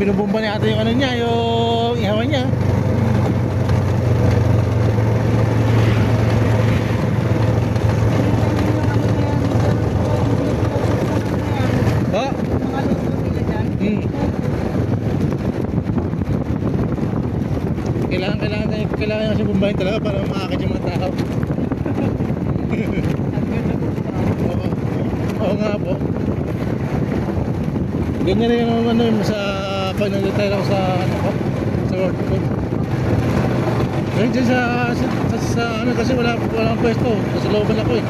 binubumba niya ata yung ano niya, yung ihawan niya. Kailangan kasi bumbahin talaga para makakit yung mga tao. Oo nga po. Ganyan rin yung ano sa pag nag-retire ako sa ano ko, sa work ko. Pero dyan sa ano kasi walang pwesto. Sa looban ako eh.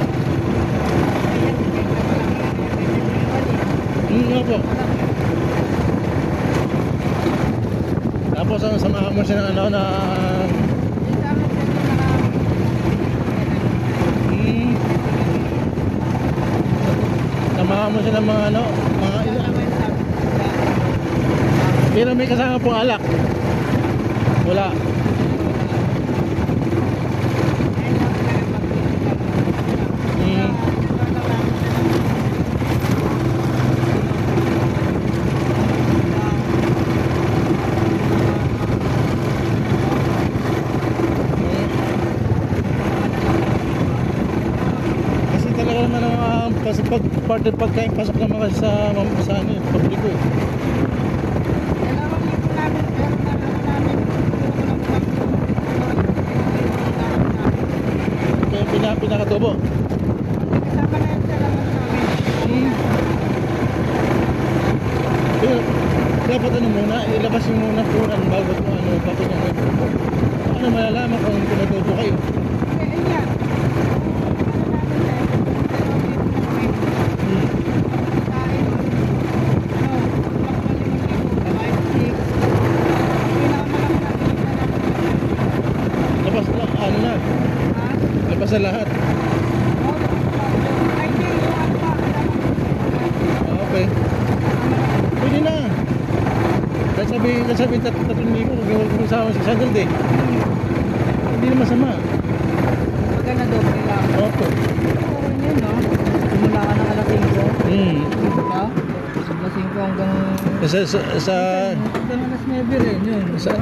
Nga po. Tapos samahan mo siya ng ano na samahan mo siya ng mga ano, mga pero may kasama pong alak. Wala. Kasi pagkain pasok naman kasi sa ano yung publiko eh. Kaya pinakatubo. Pero dapat ano muna, ilabas yung muna punan bago ano, bakit yung ano malalaman kung pinatubo kayo. Sa lahat. Okay. Pwede na. Kahit sabi 3,000 kung sama si Sagald eh. Hindi na masama. Maganda doble lang. Opo. Okay yun, no? Simula ka ng alas 5. Diba? Alas 5 hanggang... Sa alas 9 rin yun. Sa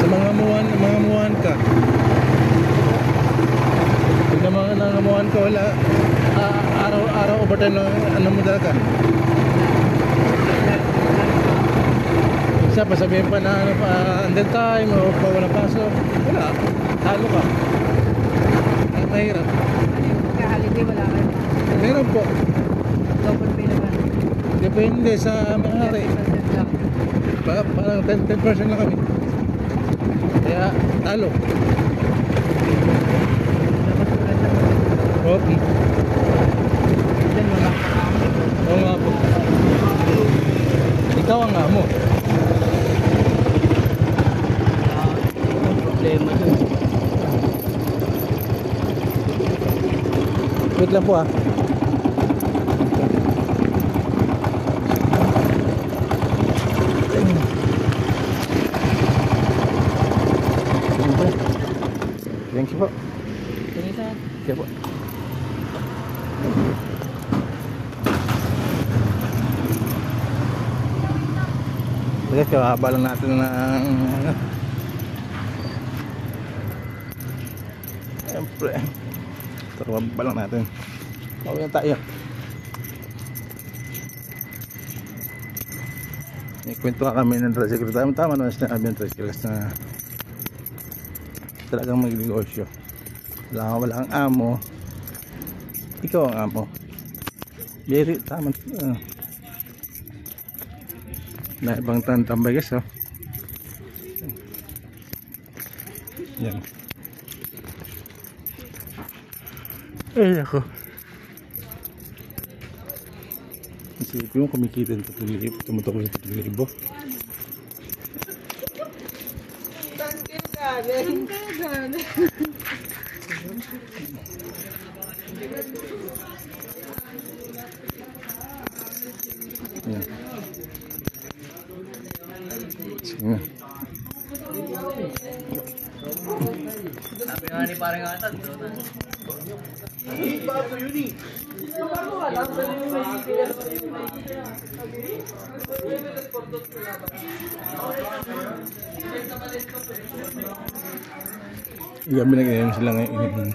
mga muwan ka. Mga nangamuhan ko wala araw overtime lang ano mo talaga. Isa pa sabihin pa na ano pa under time o pa wala pasok. Wala. Talo ka. Ay mahirap. Kahaliday wala ka. Meron po. Double pay naman. Depende sa may-ari. Parang 10% lang kami. Kaya talo. Okay. Diyan wala ka. Oo nga po. Ikaw ang amo. Problema dun. Wait lang po ah. Thank you po. Thank you po. Guys, kahaba lang natin ng siyempre turuan pa lang natin. Pauwi na tayo. Ikwento kami ng tricycle. Tama naman sinabi ng tricycle na talagang mag-negosyo. Wala kang amo, ikaw ang amo. Very tama. May ibang tambay guys, oh. Yan. Ay ako. Isipin mo kumikita ng 3,000, tumutok sa 3,000. Saan kayo galing? Yan. Sige. Sabi nga ni parang atan. Gabi na ganyan sila ngayon.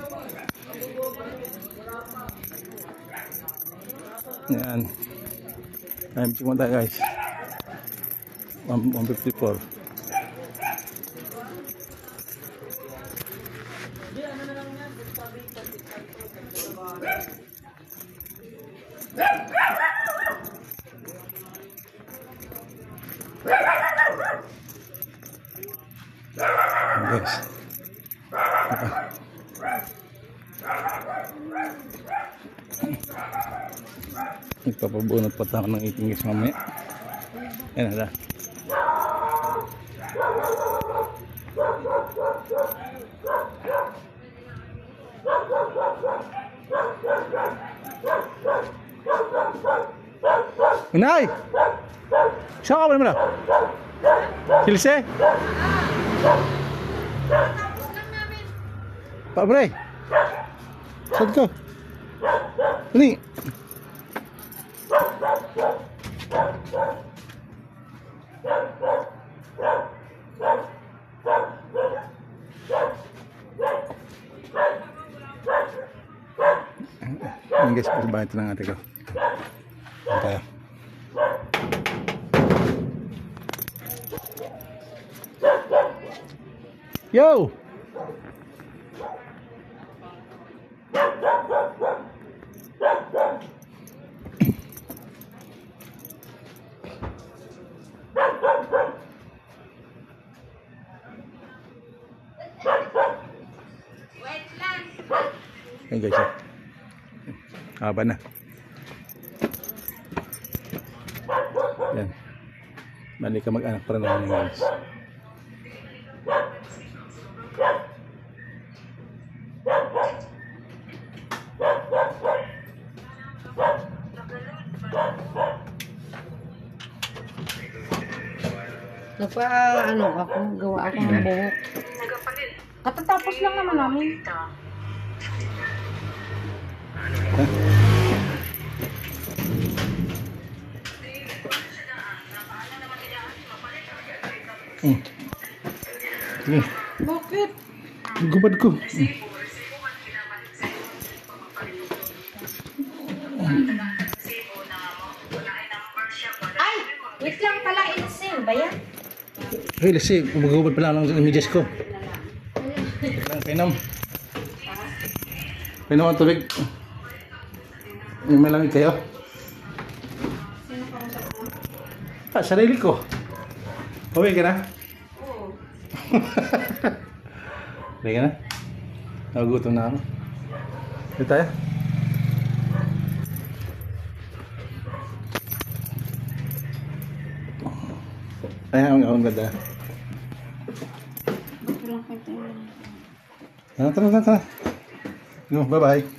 Yan. Time check mo tayo guys. 1:54. Guys. Nagpapabunot pa tayo ng iting guys mamaya. Yan na. Inay! Saan ka ba naman? Kilse? Pak Bray? Saan ka? Ini. Ini guys, perbahan tenang ada kau. Tayo. Yo. Ayan guys, haba na. Yan, balik ka mag-anak para naman guys. Gawa ako ng buhok. Katatapos lang naman namin. Sige. Bakit? Gubad ko. Ay! Wait lang pala, inasin ba yan? Hey, lasi, gubad pala ng images ko. Painom. Painom ang tubig. May langit kayo. Ah, sarili ko. Okay ka na? Oo. Okay ka na? Nagugutom na ako. Dito tayo. Ay, ang ganda. Tara. Go, bye-bye.